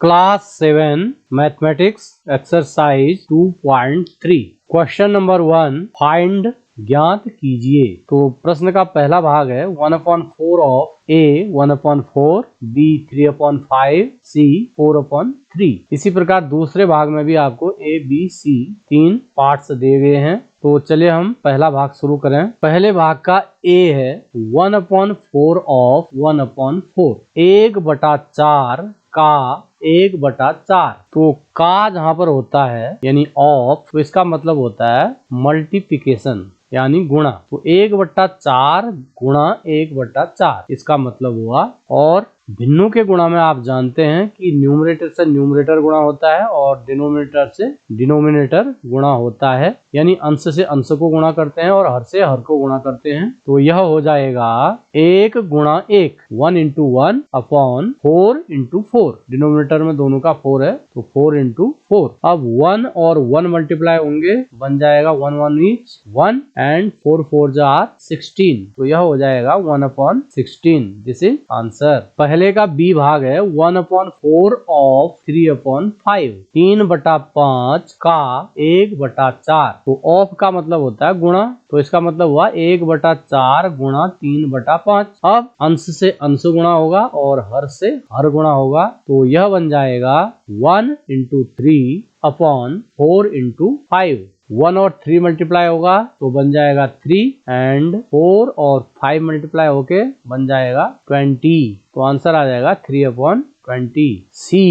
Class 7 mathematics exercise 2.3 question number 1 find ज्ञात कीजिए। तो प्रश्न का पहला भाग है 1/4 ऑफ ए 1/4 बी 3/5 सी 4/3। इसी प्रकार दूसरे भाग में भी आपको ए बी सी 3 पार्ट्स दिए गए हैं। तो चलिए हम पहला भाग शुरू करें। पहले भाग का ए है 1/4 ऑफ 1/4 1/4 का 1/4। तो का जहां पर होता है यानी ऑफ, तो इसका मतलब होता है मल्टीप्लिकेशन यानी गुणा। तो 1/4 गुणा 1/4 इसका मतलब हुआ। और भिन्नों के गुणा में आप जानते हैं कि न्यूमरेटर से न्यूमरेटर गुणा होता है और डिनोमिनेटर से डिनोमिनेटर गुणा होता है, यानी अंश से अंश को गुणा करते हैं और हर से हर को गुणा करते हैं। तो यह हो जाएगा 1 गुणा 1 1 into 1 अपॉन 4 into 4। डिनोमिनेटर में दोनों का 4 है तो 4 into 4। अब 1 और 1 मल्टीप्लाई होंगे, बन जाएगा 1 1 ईच 1 एंड 4 4 जार 16। तो यह हो जाएगा 1/16। This is answer. पहले का बी भाग है 1/4 ऑफ 3/5 3/5 का 1/4। तो ऑफ का मतलब होता है गुणा, तो इसका मतलब हुआ 1/4 गुणा 3/5। अब अंश से अंश गुणा होगा और हर से हर गुणा होगा। तो यह बन जाएगा 1 into 3 अपॉन 4 into 5। 1 और 3 मल्टीप्लाई होगा तो बन जाएगा 3 एंड 4 और 5 मल्टीप्लाई होके बन जाएगा 20। तो आंसर आ जाएगा 3/20। सी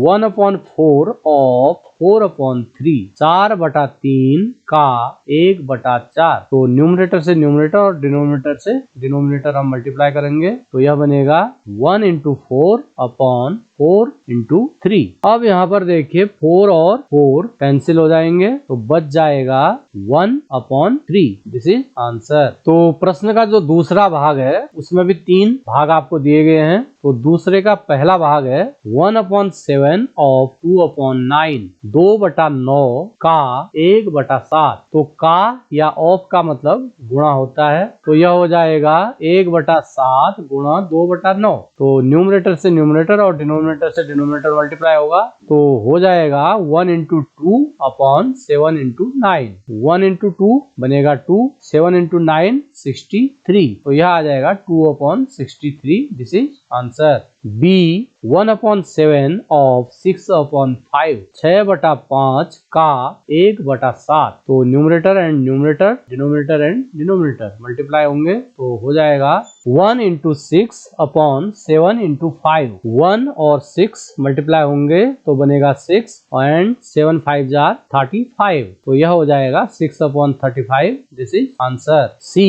1/4 ऑफ 4/3 4/3 का 1/4। तो न्यूमरेटर से न्यूमरेटर और डिनोमिनेटर से डिनोमिनेटर हम मल्टीप्लाई करेंगे तो यह बनेगा 1 into 4 अपॉन 4 into 3। अब यहाँ पर देखिए 4 और 4 कैंसिल हो जाएंगे तो बच जाएगा 1/3। This is answer. तो प्रश्न का जो दूसरा भाग है उसमें भी 3 भाग आपको दिए गए हैं। तो दूसरे का पहला भाग है 1/7 ऑफ 2/9 2/9 का 1/7। तो का या ऑफ का मतलब गुणा होता है, तो यह हो जाएगा 1/7 गुणा 2/9। तो न्यूमरेटर से न्यूमरेटर और डिनोमिनेटर से डिनोमिनेटर मल्टीप्लाई होगा तो हो जाएगा 1 into 2 अपॉन 7 into 9। 1 into 2 बनेगा 2, 7 into 9 63। तो यह आ जाएगा 2/63। This is answer. B 1/7 of 6/5 6/5 का 1/7। तो numerator and numerator denominator and denominator multiply होंगे तो हो जाएगा 1 into 6 अपॉन 7 into 5। 1 और 6 मल्टीप्लाई होंगे तो बनेगा 6 एंड 7 5 जार 35। तो यह हो जाएगा 6/35। This is answer. C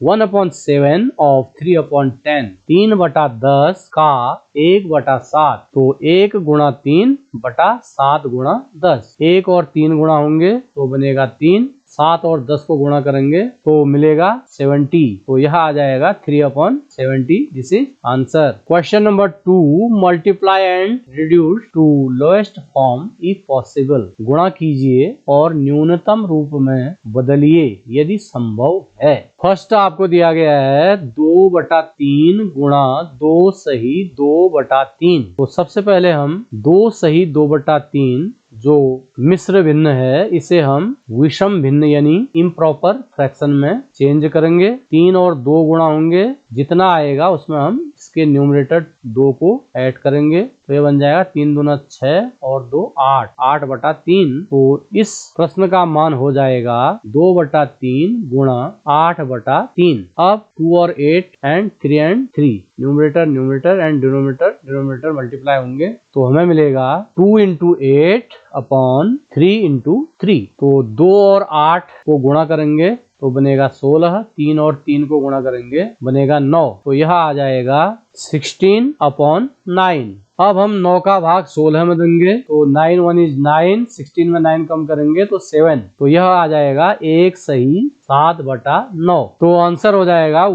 1/7 of 3/10 3/10 का 1/7। तो 1 गुणा 3 बटा 7 गुणा 10। 1 और 3 गुणा होंगे तो बनेगा 3, 7 और 10 को गुणा करेंगे तो मिलेगा 70। तो यह आ जाएगा 3/70। This is answer. Question number 2 multiply and reduce to lowest form if possible. गुणा कीजिए और न्यूनतम रूप में बदलिए यदि संभव है। फर्स्ट आपको दिया गया है 2/3 गुणा 2 सही 2/3। तो सबसे पहले हम 2 सही 2/3 जो मिश्र भिन्न है इसे हम विषम भिन्न यानी इम्प्रॉपर फ्रैक्शन में चेंज करेंगे। 3 और 2 गुणा होंगे, जितना आएगा उसमें हम इसके न्यूमरेटर 2 को ऐड करेंगे तो ये बन जाएगा 3 दूना 6 और 2 8 8/3। तो इस प्रश्न का मान हो जाएगा 2/3 गुणा 8/3। अब 2 और 8 and 3 and 3 numerator numerator and denominator multiply होंगे तो हमें मिलेगा 2 into 8 अपॉन 3 into 3। तो 2 और 8 को गुणा करेंगे तो बनेगा 16, 3 और 3 को गुणा करेंगे बनेगा 9। तो यह आ जाएगा 16/9। अब हम 9 का भाग 16 में देंगे तो 9 1 is 9, 16 में 9 कम करेंगे तो 7। तो यह आ जाएगा 1 सही 7/9। तो आंसर हो जाएगा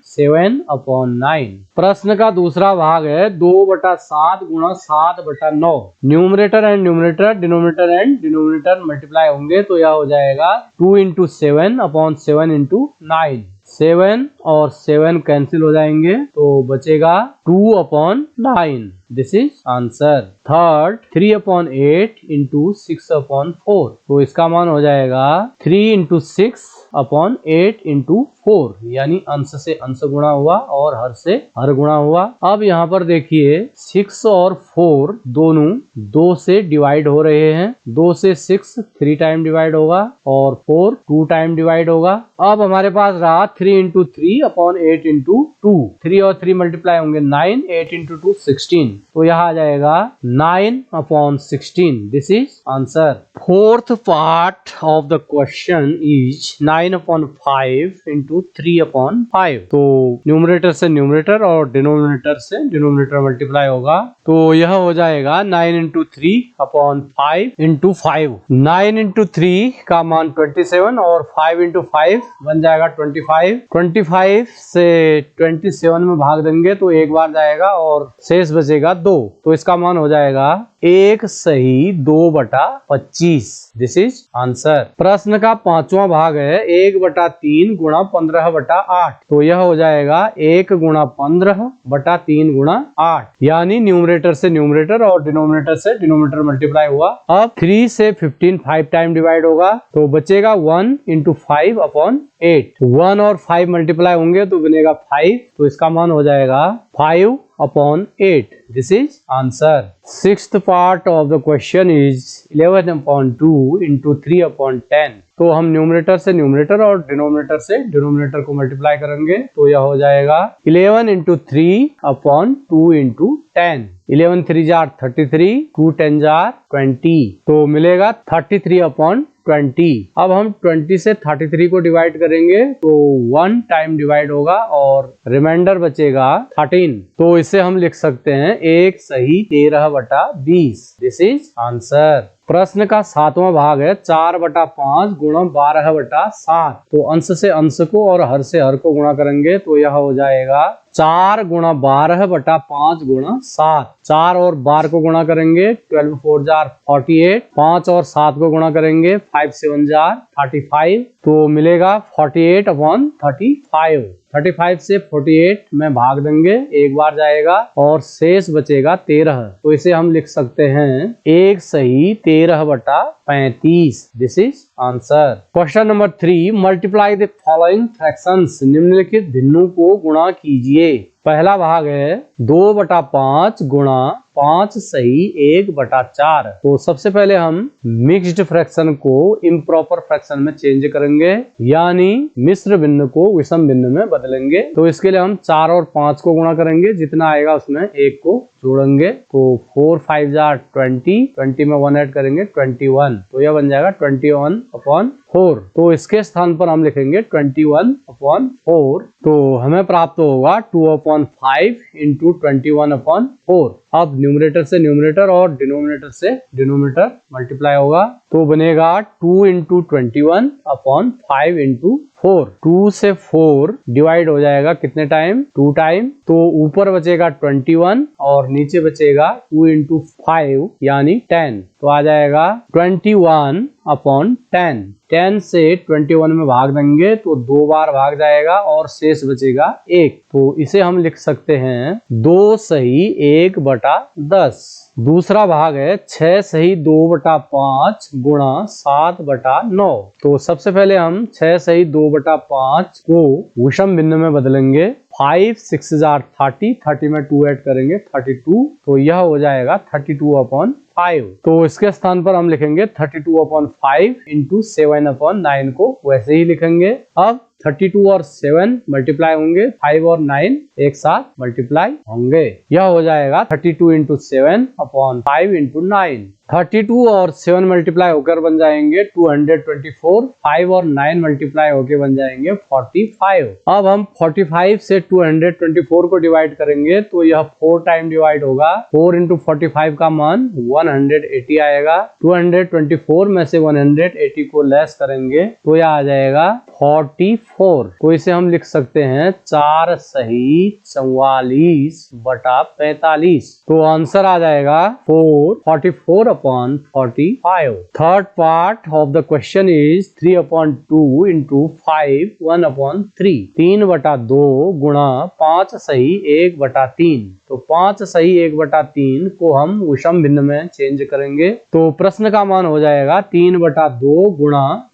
17/9। प्रश्न का दूसरा भाग है 2/7 गुणा 7/9। Numerator and numerator denominator multiply होंगे तो यह हो जाएगा 2 into 7 अपॉन 7 into 9। 7 और 7 कैंसिल हो जाएंगे तो बचेगा 2/9। This is answer. Third 3/8 into 6/4, तो इसका मान हो जाएगा 3 इंटू 6/8 इंटू 4, यानी अंश से अंश गुणा हुआ और हर से हर गुणा हुआ। अब यहाँ पर देखिए 6 और 4 दोनों 2 से डिवाइड हो रहे हैं। 2 से 6 3 टाइम डिवाइड होगा और 4 2 टाइम डिवाइड होगा। अब हमारे पास रहा 3 इंटू 3/8 इंटू 2, 3 और 3 मल्टीप्लाई होंगे 9, 8 इंटू 2 16, तो यहाँ आ जाएगा 9/16, this is answer. Fourth part of the question is 9/5 into 3/5, तो न्यूमरेटर से न्यूमरेटर और डिनोमिनेटर से डिनोमिनेटर मल्टीप्लाई होगा, तो यह हो जाएगा 9 इंटू 3/5 इंटू 5। 9 इंटू 3 का मान 27 और 5 इंटू 5 बन जाएगा 25। 25 से 27 में भाग देंगे तो एक बार जाएगा और शेष बचेगा 2, तो इसका मान हो जाएगा 1 सही 2/25, दिस इज आंसर। प्रश्न का पांचवा भाग है 1/3 गुणा 15/8, तो यह हो जाएगा 1 गुणा 15/3 गुणा 8, यानी न्यूमरेटर से न्यूमरेटर और डिनोमिनेटर से डिनोमिनेटर मल्टीप्लाई हुआ। अब 3 से 15 5 टाइम डिवाइड होगा, तो बचेगा 1 इंटू 5/8। 1 और 5 मल्टीप्लाई होंगे तो बनेगा 5, तो इसका मान हो जाएगा 5/8, this is answer. Sixth part of the question is 11/2 into 3/10, तो हम न्यूमरेटर से न्यूमरेटर और डिनोमिनेटर से डिनोमिनेटर को मल्टीप्लाई करेंगे, तो यह हो जाएगा 11 इंटू 3/2 इंटू 10। 11 3 जार 33, 2 10 जार 20, तो मिलेगा 33/20। अब हम 20 से 33 को डिवाइड करेंगे तो 1 टाइम डिवाइड होगा और रिमाइंडर बचेगा 13, तो इसे हम लिख सकते हैं 1 सही 13/20, दिस इज आंसर। प्रश्न का सातवां भाग है 4/5 गुणा 12/7, तो अंश से अंश को और हर से हर को गुणा करेंगे, तो यह हो जाएगा 4 गुणा 12/5 गुणा 7। 4 और 12 को गुणा करेंगे 12 4 जार 48, 5 और 7 को गुणा करेंगे 5 7 जार 35, तो मिलेगा 48/35। 35 से 48 में भाग देंगे, एक बार जाएगा और शेष बचेगा 13, तो इसे हम लिख सकते हैं 1 सही 13/35, this is answer. Question number 3, multiply the following fractions, निम्नलिखित भिन्नों को गुणा कीजिए। पहला भाग है 2/5 गुणा 5 सही 1/4, तो सबसे पहले हम मिक्स्ड फ्रैक्शन को इम्प्रॉपर फ्रैक्शन में चेंज करेंगे, यानी मिश्र भिन्न को विषम भिन्न में बदलेंगे। तो इसके लिए हम 4 और 5 को गुणा करेंगे, जितना आएगा उसमें 1 को जोड़ेंगे, तो 4 5 जार 20, 20 में 1 ऐड करेंगे 21, तो यह बन जाएगा 21/4, तो इसके स्थान पर हम लिखेंगे 21/4, तो हमें प्राप्त होगा 2/5 इंटू 21/4। अब न्यूमरेटर से न्यूमरेटर और डिनोमिनेटर से डिनोमिनेटर मल्टीप्लाई होगा, तो बनेगा 2 इंटू 21/5 इंटू 4। 2 से 4 डिवाइड हो जाएगा कितने टाइम? 2 टाइम, तो ऊपर बचेगा 21 और नीचे बचेगा 2 इंटू 5 यानी 10, तो आ जाएगा 21/10। 10 से 21 में भाग देंगे तो 2 बार भाग जाएगा और शेष बचेगा 1, तो इसे हम लिख सकते हैं 2 सही 1/10। दूसरा भाग है 6 सही 2/5 गुणा 7/9, तो सबसे पहले हम 6 सही 2/5 को विषम भिन्न में बदलेंगे। 5 6 जार 30, 30 में 2 ऐड करेंगे 32, तो यह हो जाएगा 32/5, तो इसके स्थान पर हम लिखेंगे 32/5 इंटू 7/9 को वैसे ही लिखेंगे। अब 32 और 7 मल्टीप्लाई होंगे, 5 और 9 एक साथ मल्टीप्लाई होंगे, यह हो जाएगा 32 इंटू 7/5 इंटू 9। 32 और 7 मल्टीप्लाई होकर बन जाएंगे 224, 5 और 9 मल्टीप्लाई होकर बन जाएंगे 45। अब हम 45 से 224 को डिवाइड करेंगे तो यह 4 टाइम डिवाइड होगा। 4 इंटू 45 का मान 180 आएगा। 224 में से 180 को लेस करेंगे तो यह आ जाएगा 44। तो इसे हम लिख सकते हैं 4 सही 44 बटा 45। तो आंसर आ जाएगा 44 upon 45। Third part of the question is 3/2 into 5 1/3। 3/2 गुणा 5 सही 1/3। तो 5 सही 1/3 को हम विषम भिन्न में चेंज करेंगे। तो प्रश्न का मान हो जाएगा 3/2 गुणा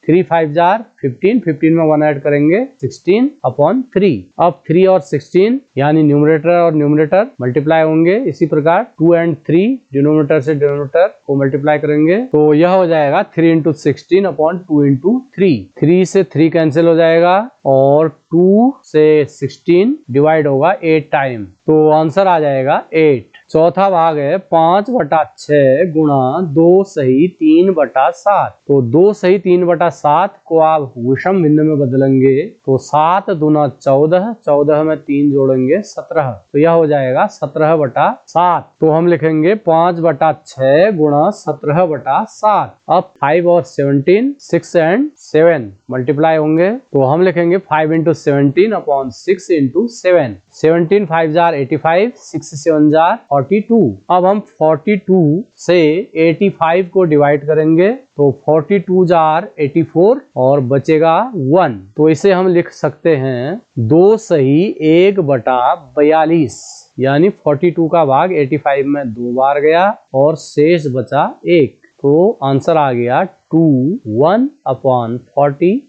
3 5 जार 15, 15 में 1 ऐड करेंगे 16/3। अब 3 और 16 यानी न्यूमरेटर और न्यूमरेटर मल्टीप्लाई होंगे। इसी प्रकार 2 और 3 डिनोमिनेटर से डिनोमिनेटर को मल्टीप्लाई करेंगे तो यह हो जाएगा 3 × 16/2 × 3। 3 से 3 कैंसिल हो जाएगा और 2 से 16 डिवाइड होगा 8 टाइम। तो आंसर आ जाएगा 8। चौथा भाग है 5/6 गुणा 2 सही 3/7। तो 2 सही 3/7 को आप विषम भिन्न में बदलेंगे तो 7 दूना 14, 14 में 3 जोड़ेंगे 17। तो यह हो जाएगा 17/7। तो हम लिखेंगे 5/6 गुणा 17/7। अब 5 और 17 6 और 7 मल्टीप्लाई होंगे तो हम लिखेंगे 5 × 17/6 × 7। 17 5 जार 85, 6 7 जार 42। अब हम 42 से 85 को डिवाइड करेंगे तो 42 जार 84 और बचेगा 1। तो इसे हम लिख सकते हैं 2 सही 1/42 यानी 42 का भाग 85 में 2 बार गया और शेष बचा 1। तो आंसर आ गया 2 1/42।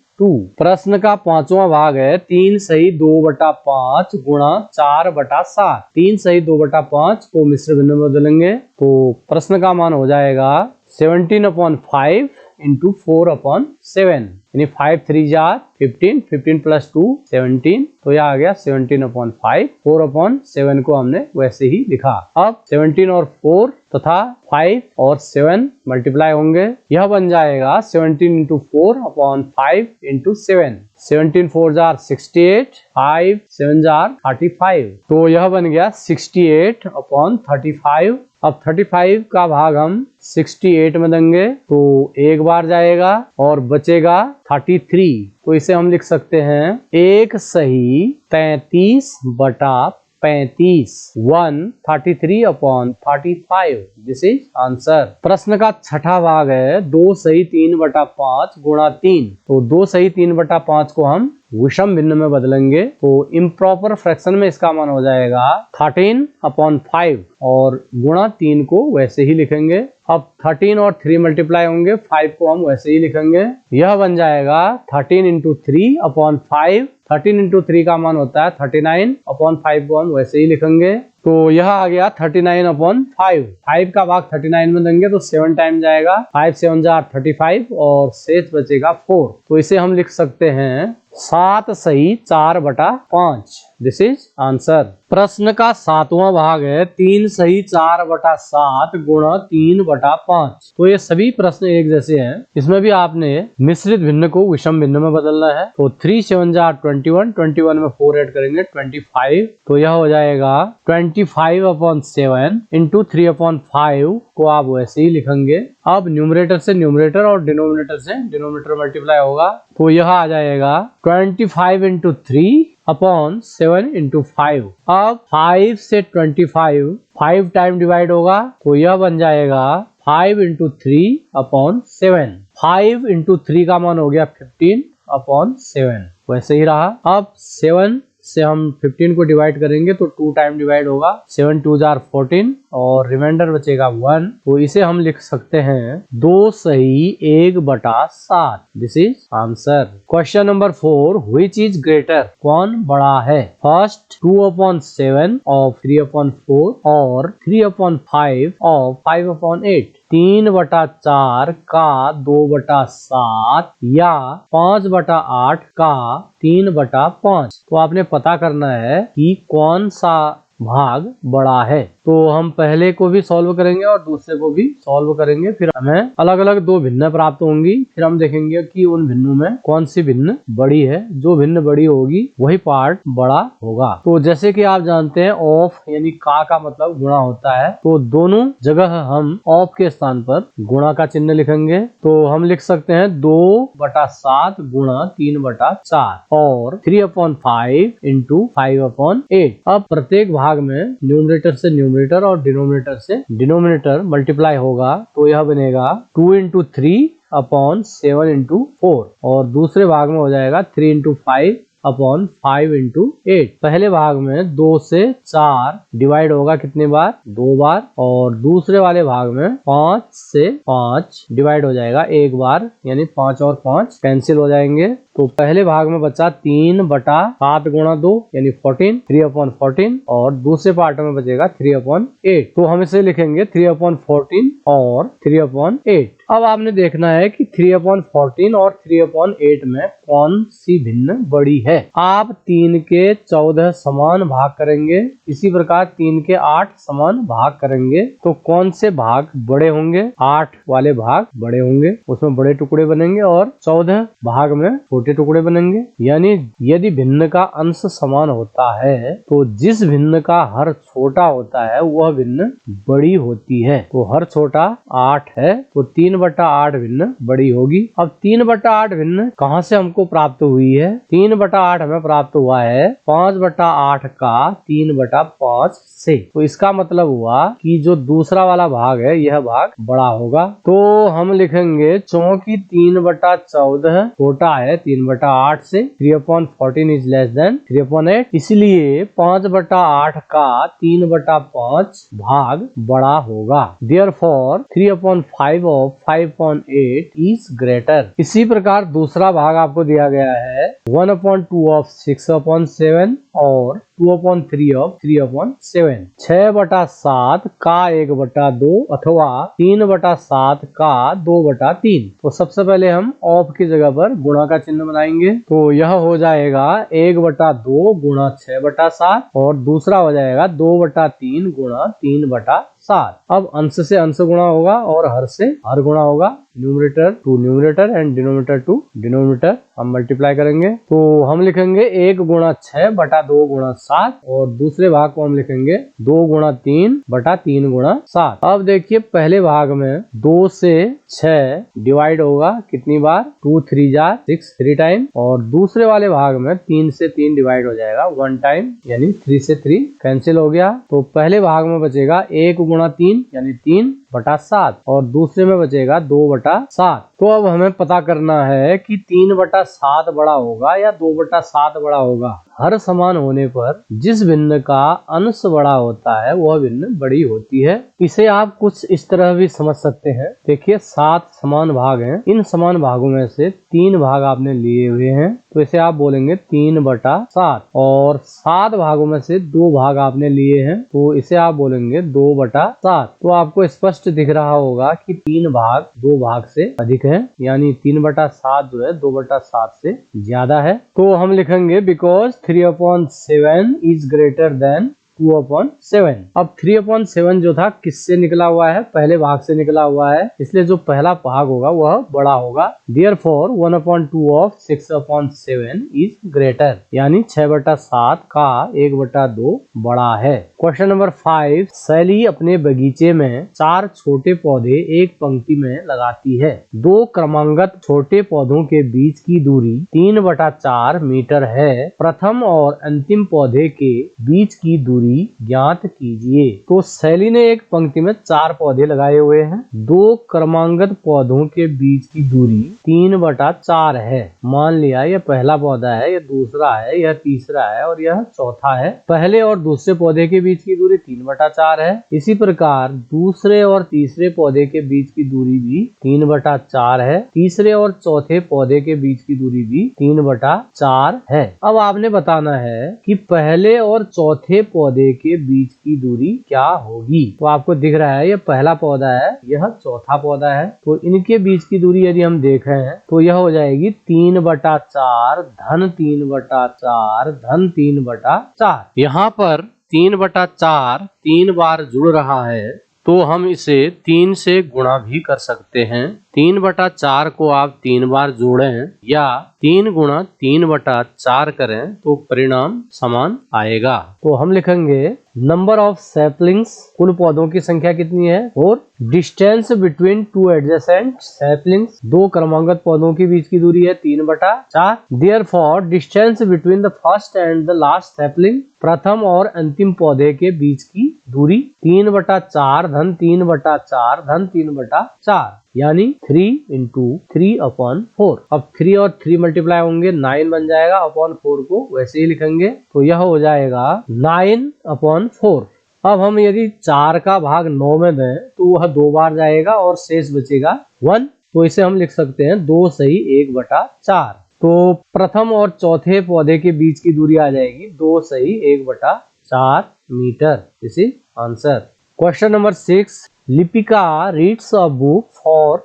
प्रश्न का पांचवा भाग है 3 सही 2/5 गुणा 4/7। 3 सही 2/5 को मिश्र भिन्न में बदलेंगे तो प्रश्न का मान हो जाएगा 17/5 × 4/7 यानी 5 3 जार 15, 15 + 2 17। तो यह आ गया 17/5। 4/7 को हमने वैसे ही लिखा। अब 17 और 4 तथा 5 और 7 मल्टीप्लाई होंगे। यह बन जाएगा 17 × 4/5 × 7। 17 4 जार 68, 5 7 जार 35। तो यह बन गया 68/35। अब 35 का भाग हम 68 में देंगे तो एक बार जाएगा और बचेगा 33। तो इसे हम लिख सकते हैं 1 सही 33/35 133/35। This is answer. प्रश्न का छठा भाग है 2 सही 3/5 गुणा 3। तो 2 सही 3/5 को हम विषम भिन्न में बदलेंगे तो इम्प्रॉपर फ्रैक्शन में इसका मान हो जाएगा 13/5 और गुणा 3 को वैसे ही लिखेंगे। अब 13 और 3 मल्टीप्लाई होंगे, 5 को हम वैसे ही लिखेंगे। यह बन जाएगा 13 × 3/5। 13 × 3 का मान होता है 39/5 को हम वैसे ही लिखेंगे। तो यह आ गया 39/5। 5 का भाग 39 में देंगे तो 7 टाइम जाएगा। 5 7 जार 35 और शेष बचेगा 4। तो इसे हम लिख सकते हैं 7 सही 4/5। This is answer. प्रश्न का सातवां भाग है 3 सही 4/7 गुणा 3/5। तो ये सभी प्रश्न एक जैसे हैं। इसमें भी आपने मिश्रित भिन्न को विषम भिन्न में बदलना है। तो 3 7 जार 21, 21 में 4 ऐड करेंगे 25। तो यह हो जाएगा 25/7 × 3/5 को आप वैसे ही लिखेंगे। अब न्यूमरेटर से न्यूमरेटर और डिनोमिनेटर से डिनोमिनेटर मल्टीप्लाई होगा तो यह आ जाएगा 25 × 3/7 × 5। अब 5 से 25 5 टाइम डिवाइड होगा तो यह बन जाएगा 5 × 3/7। 5 × 3 का मान हो गया 15/7 वैसे ही रहा। अब 7 से हम 15 को डिवाइड करेंगे तो 2 टाइम डिवाइड होगा। 7 2 जार 14 और रिमाइंडर बचेगा 1। तो इसे हम लिख सकते हैं 2 सही 1/7। This is answer. Question number 4 which is greater? कौन बड़ा है? फर्स्ट 2/7 of 3/4 और 3/5 of 5/8। 3/4 का 2/7 या 5/8 का 3/5। तो आपने पता करना है कि कौन सा भाग बड़ा है। तो हम पहले को भी सॉल्व करेंगे और दूसरे को भी सॉल्व करेंगे, फिर हमें अलग अलग दो भिन्न प्राप्त होंगी। फिर हम देखेंगे कि उन भिन्नों में कौन सी भिन्न बड़ी है। जो भिन्न बड़ी होगी वही पार्ट बड़ा होगा। तो जैसे कि आप जानते हैं ऑफ यानी का मतलब गुणा होता है, तो दोनों जगह हम ऑफ के स्थान पर गुणा का चिन्ह लिखेंगे। तो हम लिख सकते हैं 2/7 गुणा 3/4 और 3/5 इंटू 5/8। अब प्रत्येक भाग में न्यूमरेटर से न्यूमरेटर और डिनोमिनेटर से डिनोमिनेटर मल्टीप्लाई होगा, तो यह बनेगा 2 इंटू 3/7 इंटू 4 और दूसरे भाग में हो जाएगा 3 इंटू 5/5 इंटू 8। पहले भाग में 2 से 4 डिवाइड होगा कितने बार? 2 बार। और दूसरे वाले भाग में 5 से 5 डिवाइड हो जाएगा 1 बार, यानी 5 और 5 कैंसिल हो जाएंगे। तो पहले भाग में बचा 3/7 गुणा 2 यानी 14, 3/14 और दूसरे पार्ट में बचेगा 3/8। तो हम इसे लिखेंगे 3/14 और 3/8। अब आपने देखना है कि 3/14 और 3/8 में कौन सी भिन्न बड़ी है। आप 3 के 14 समान भाग करेंगे, इसी प्रकार 3 के 8 समान भाग करेंगे, तो कौन से भाग बड़े होंगे? 8 वाले भाग बड़े होंगे, उसमें बड़े टुकड़े बनेंगे और 14 भाग में छोटे टुकड़े बनेंगे। यानी यदि भिन्न का अंश समान होता है तो जिस भिन्न का हर छोटा होता है वह भिन्न बड़ी होती है। तो हर छोटा 8 है, तो 3/8 भिन्न बड़ी होगी। अब 3/8 भिन्न कहाँ से हमको प्राप्त हुई है? 3/8 हमें प्राप्त हुआ है 5/8 का 3/5 से। तो इसका मतलब हुआ कि जो दूसरा वाला भाग है यह भाग बड़ा होगा। तो हम लिखेंगे चूंकि 3/14 छोटा है 3/8 से, 3/14 इज लेस देन 3/8, इसलिए 5/8 का 3/5 भाग बड़ा होगा। Therefore 3/5 of 5/8 is greater। इसी प्रकार दूसरा भाग आपको दिया गया है 1/2 of 6/7 और 2/3 of 3/7। 6/7 का 1/2 अथवा 3/7 का 2/3। तो सबसे पहले हम ऑफ की जगह पर गुणा का चिन्ह बनाएंगे, तो यह हो जाएगा 1/2 गुणा 6/7 और दूसरा हो जाएगा 2/3 गुणा 3/7। अब अंश से अंश गुणा होगा और हर से हर गुणा होगा। Numerator to numerator and denominator to denominator हम मल्टीप्लाई करेंगे, तो हम लिखेंगे 1 गुणा 6/2 गुणा 7 और दूसरे भाग को हम लिखेंगे 2 गुणा 3/3 गुणा 7। अब देखिए पहले भाग में 2 से 6 डिवाइड होगा कितनी बार? 2 3 जार 6 3 टाइम और दूसरे वाले भाग में 3 से 3 डिवाइड हो जाएगा 1 टाइम, यानी 3 से 3 कैंसिल हो गया। तो पहले भाग में बचेगा 1 गुणा 3 यानी 3/7 और दूसरे में बचेगा 2/7। तो अब हमें पता करना है कि 3/7 बड़ा होगा या 2/7 बड़ा होगा। हर समान होने पर जिस भिन्न का अंश बड़ा होता है वह भिन्न बड़ी होती है। इसे आप कुछ इस तरह भी समझ सकते हैं। देखिए 7 समान भाग हैं, इन समान भागों में से 3 भाग आपने लिए हुए हैं, तो इसे आप बोलेंगे 3/7 और 7 भागों में से 2 भाग आपने लिए हैं, तो इसे आप बोलेंगे 2/7। तो आपको स्पष्ट दिख रहा होगा कि 3 भाग 2 भाग से अधिक है, यानी 3/7 जो है 2/7 से ज्यादा है। तो हम लिखेंगे बिकॉज 3/7 इज ग्रेटर देन 2/7। अब 3/7 जो था किससे निकला हुआ है? पहले भाग से निकला हुआ है, इसलिए जो पहला भाग होगा वह बड़ा होगा। Therefore 1/2 of 6/7 is greater, यानी 6/7 का 1/2 बड़ा है। क्वेश्चन नंबर 5, सैली अपने बगीचे में 4 छोटे पौधे एक पंक्ति में लगाती है। 2 क्रमांगत छोटे पौधों के बीच की दूरी 3/4 मीटर है। प्रथम और अंतिम पौधे के बीच की दूरी ज्ञात कीजिए। तो सैली ने एक पंक्ति में 4 पौधे लगाए हुए हैं। 2 क्रमांगत पौधों के बीच की दूरी 3/4 है। मान लिया यह पहला पौधा है, यह दूसरा है, यह तीसरा है और यह चौथा है। पहले और दूसरे पौधे के बीच की दूरी 3/4 है। इसी प्रकार दूसरे और तीसरे पौधे के बीच की दूरी भी 3/4 है। तीसरे और चौथे पौधे के बीच की दूरी भी 3/4 है। अब आपने बताना है कि पहले और चौथे पौधे के बीच की दूरी क्या होगी। तो आपको दिख रहा है यह पहला पौधा है, यह चौथा पौधा है, तो इनके बीच की दूरी यदि हम देखें तो यह हो जाएगी 3/4 धन 3/4 धन 3/4। यहाँ पर 3/4 3 बार जुड़ रहा है तो हम इसे 3 से गुणा भी कर सकते हैं। 3/4 को आप 3 बार जोड़ें या 3 गुणा 3/4 करें तो परिणाम समान आएगा। तो हम लिखेंगे नंबर ऑफ सैपलिंग्स, कुल पौधों की संख्या कितनी है, और distance between two adjacent saplings, दो क्रमांगत पौधों के बीच की दूरी है 3/4। Therefore distance between the first and the last sapling, प्रथम और अंतिम पौधे के बीच की दूरी 3/4 धन 3/4 धन 3/4 यानी 3 × 3/4। अब 3 और 3 मल्टीप्लाई होंगे 9 बन जाएगा, अपॉन 4 को वैसे ही लिखेंगे तो यह हो जाएगा 9/4। अब हम यदि 4 का भाग 9 में दें तो वह 2 बार जाएगा और शेष बचेगा 1, तो इसे हम लिख सकते हैं 2 सही 1/4। तो प्रथम और चौथे पौधे के बीच की दूरी आ जाएगी 2 सही 1/4 मीटर। इसी answer. Question number 6, Lipika reads a book for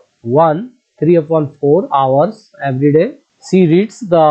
3/4 hours every day. She reads the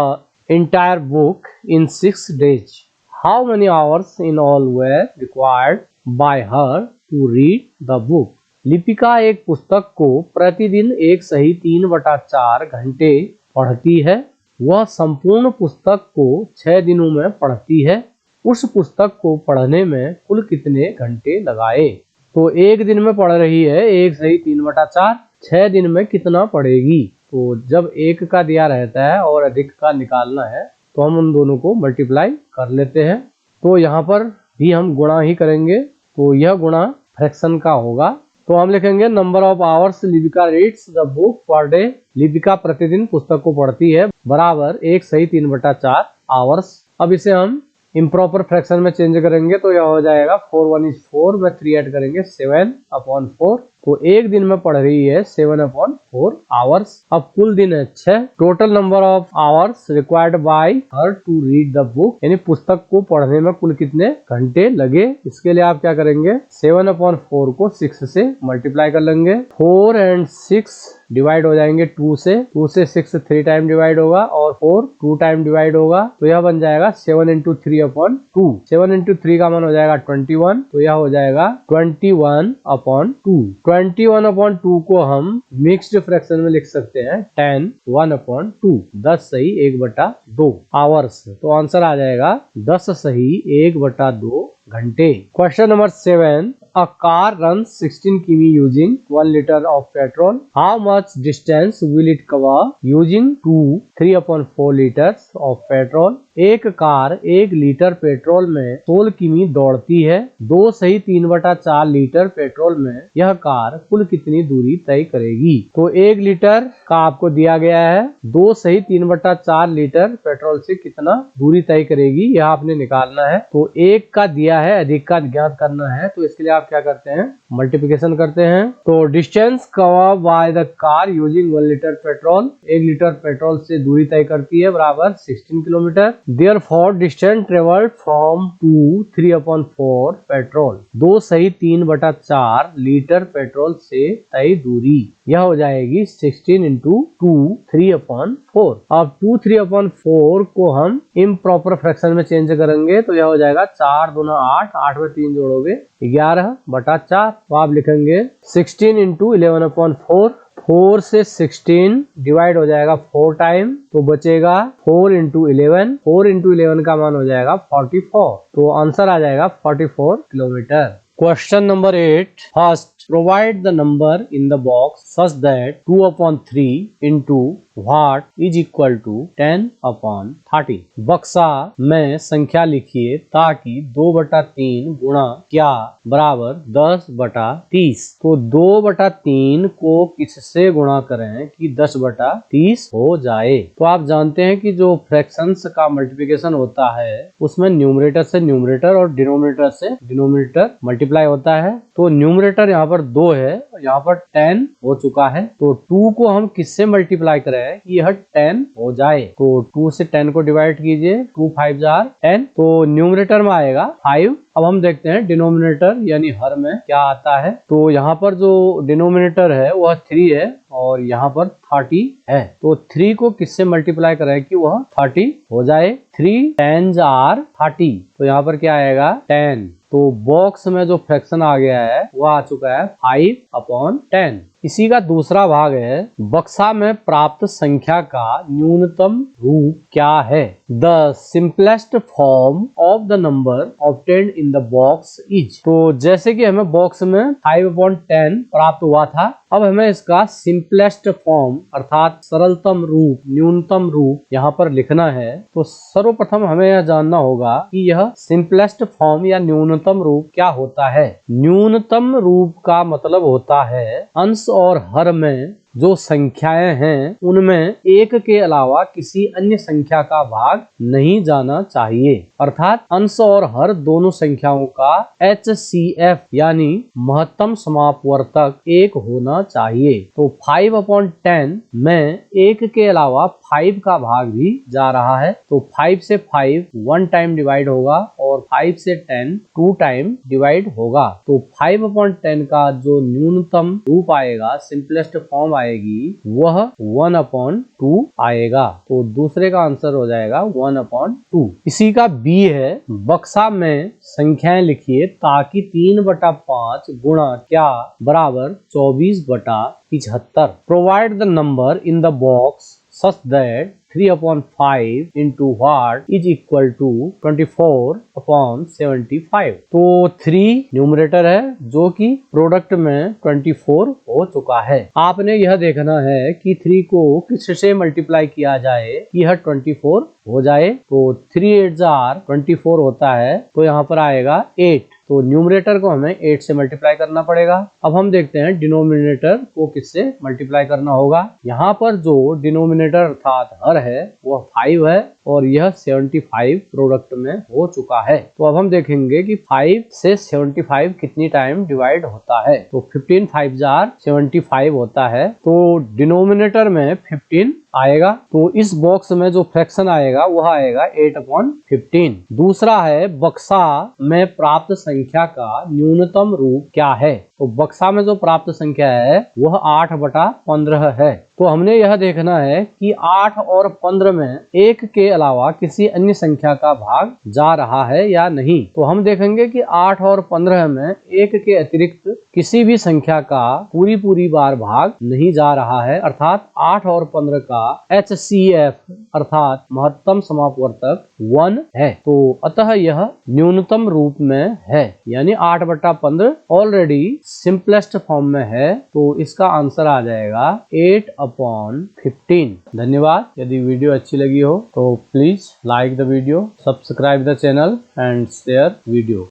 entire book in 6 days. How many hours in all were required by her to read the book? Lipika एक पुस्तक को प्रतिदिन 1 सही 3/4 घंटे पढ़ती है। वह संपूर्ण पुस्तक को 6 दिनों में पढ़ती है। उस पुस्तक को पढ़ने में कुल कितने घंटे लगाए? तो एक दिन में पढ़ रही है 1 सही 3/4, 6 दिन में कितना पढ़ेगी? तो जब एक का दिया रहता है और अधिक का निकालना है तो हम उन दोनों को मल्टीप्लाई कर लेते हैं। तो यहाँ पर भी हम गुणा ही करेंगे, तो यह गुणा फ्रैक्शन का होगा। तो हम लिखेंगे number of hours Lipika reads the book per day. Lipika प्रतिदिन पुस्तक को पढ़ती है बराबर 1 सही 3/4 आवर्स। अब इसे हम इम्प्रॉपर फ्रैक्शन में चेंज करेंगे तो यह हो जाएगा 4 1 is 4 में 3 ऐड करेंगे 7/4। तो एक दिन में पढ़ रही है 7/4 आवर्स। अब कुल दिन है 6। Total number of hours required by her to read the book, यानी पुस्तक को पढ़ने में कुल कितने घंटे लगे। इसके लिए आप क्या करेंगे 7/4 को 6 से मल्टीप्लाई कर लेंगे। 4 और 6 डिवाइड हो जाएंगे 2 से 6 3 टाइम डिवाइड होगा और 4 2 टाइम डिवाइड होगा, तो यह बन जाएगा 7 × 3/2। 7 × 3 का मान हो जाएगा 21, तो यह हो जाएगा 21/2। 21/2 को हम मिक्स्ड फ्रैक्शन में लिख सकते हैं 10 1/2, 10 सही 1/2 आवर्स। तो आंसर आ जाएगा 10 सही 1/2 घंटे। Question number 7, a car runs 16 km using 1 liter of petrol. How much distance will it cover using 3/4 liters of petrol? एक कार 1 लीटर पेट्रोल में 16 किमी दौड़ती है। 2 सही 3/4 लीटर पेट्रोल में यह कार कुल कितनी दूरी तय करेगी? तो 1 लीटर का आपको दिया गया है, 2 सही 3/4 लीटर पेट्रोल से कितना दूरी तय करेगी यह आपने निकालना है। तो 1 का दिया है, अधिक का ज्ञात करना है, तो इसके लिए आप क्या करते हैं मल्टीप्लिकेशन करते हैं। तो distance cover by the car using 1 litre petrol, 1 litre petrol से दूरी तय करती है बराबर 16 kilometre. Therefore, distance traveled from 3/4 petrol, 2 सही 3/4 लीटर पेट्रोल से तय दूरी, यह हो जाएगी 16 × 2 3/4। अब 2 3/4 को हम इम्प्रॉपर फ्रैक्शन में चेंज करेंगे तो यह हो जाएगा 4 दूना 8, 8 में 3 जोड़ोगे 11/4। तो आप लिखेंगे 16 × 11/4, 4 से 16 डिवाइड हो जाएगा 4 टाइम, तो बचेगा 4 × 11, 4 × 11 का मान हो जाएगा 44। तो आंसर आ जाएगा 44 kilometre. Question number 8, first provide the number in the box such that 2/3 into what is equal to 10/30। बक्सा में संख्या लिखिए ताकि 2/3 गुणा क्या बराबर 10/30। तो 2/3 को किससे गुणा करें कि 10/30 हो जाए? तो आप जानते हैं कि जो फ्रैक्शंस का मल्टीप्लिकेशन होता है उसमें न्यूमरेटर से न्यूमरेटर और डिनोमिनेटर से डिनोमिनेटर मल्टीप्लाई होता है। तो न्यूमरेटर यहाँ पर 2 है, यहाँ पर 10 हो चुका है। तो 2 को हम किससे मल्टीप्लाई करें कि यह 10 हो जाए? तो 2 से 10 को डिवाइड कीजिए, 2 5 जार 10, तो न्यूमरेटर में आएगा 5। अब हम देखते हैं डिनोमिनेटर यानी हर में क्या आता है। तो यहाँ पर जो डिनोमिनेटर है वह 3 है और यहाँ पर 30 है। तो 3 को किससे मल्टीप्लाई करें कि वह 30 हो जाए? 3 10 जार 30, तो यहाँ पर क्या आएगा? 10। तो बॉक्स में जो फ्रैक्शन आ गया है वह आ चुका है 5/10। इसी का दूसरा भाग है, बक्सा में प्राप्त संख्या का न्यूनतम रूप क्या है? The simplest form of the number obtained in the box is. तो जैसे कि हमें बॉक्स में 5/10 प्राप्त हुआ था, अब हमें इसका सिंपलेस्ट फॉर्म अर्थात सरलतम रूप, न्यूनतम रूप यहाँ पर लिखना है। तो सर्वप्रथम हमें यह जानना होगा कि यह सिंपलेस्ट फॉर्म या न्यूनतम रूप क्या होता है। न्यूनतम रूप का मतलब होता है अंश और हर में जो संख्याएं हैं उनमें एक के अलावा किसी अन्य संख्या का भाग नहीं जाना चाहिए। अर्थात अंश और हर दोनों संख्याओं का HCF यानी महत्तम समापवर्तक 1 होना चाहिए। तो 5/10 में 1 के अलावा 5 का भाग भी जा रहा है। तो 5 से 5 1 टाइम डिवाइड होगा और 5 से 10 2 टाइम डिवाइड होगा। तो 5/10 का जो न्यूनतम रूप आएगा, सिंपलेस्ट फॉर्म आएगी, वह 1/2 आएगा। तो दूसरे का आंसर हो जाएगा 1/2। इसी का बी है, बक्सा में संख्याएं लिखिए ताकि 3/5 गुणा क्या बराबर 24/75। Provide the number in the box such that 3/5 into what is equal to 24/75। तो 3 न्यूमरेटर है जो कि प्रोडक्ट में 24 हो चुका है। आपने यह देखना है कि 3 को किससे मल्टीप्लाई किया जाए कि यह 24 हो जाए। तो 3 8 जार 24 होता है, तो यहाँ पर आएगा 8। तो न्यूमरेटर को हमें 8 से मल्टीप्लाई करना पड़ेगा। अब हम देखते हैं डिनोमिनेटर को किससे मल्टीप्लाई करना होगा। यहाँ पर जो डिनोमिनेटर अर्थात हर है वह 5 है और यह 75 प्रोडक्ट में हो चुका है। तो अब हम देखेंगे कि 5 से 75 कितनी टाइम डिवाइड होता है। तो 15 5 जार 75 होता है। तो डिनोमिनेटर में 15 आएगा। तो इस बॉक्स में जो फ्रैक्शन आएगा वह आएगा 8/15। दूसरा है, बक्सा में प्राप्त संख्या का न्यूनतम रूप क्या है? तो बक्सा में जो प्राप्त संख्या है वह 8/15 है। तो हमने यह देखना है कि 8 और 15 में 1 के अलावा किसी अन्य संख्या का भाग जा रहा है या नहीं। तो हम देखेंगे कि 8 और 15 में 1 के अतिरिक्त किसी भी संख्या का पूरी बार भाग नहीं जा रहा है। अर्थात 8 और 15 का HCF अर्थात महत्तम समापवर्तक 1 है। तो अतः यह न्यूनतम रूप में है, यानी 8/15 ऑलरेडी सिंपलेस्ट फॉर्म में है। तो इसका आंसर आ जाएगा 8/15। धन्यवाद। यदि वीडियो अच्छी लगी हो तो please like the video, subscribe the channel and share video.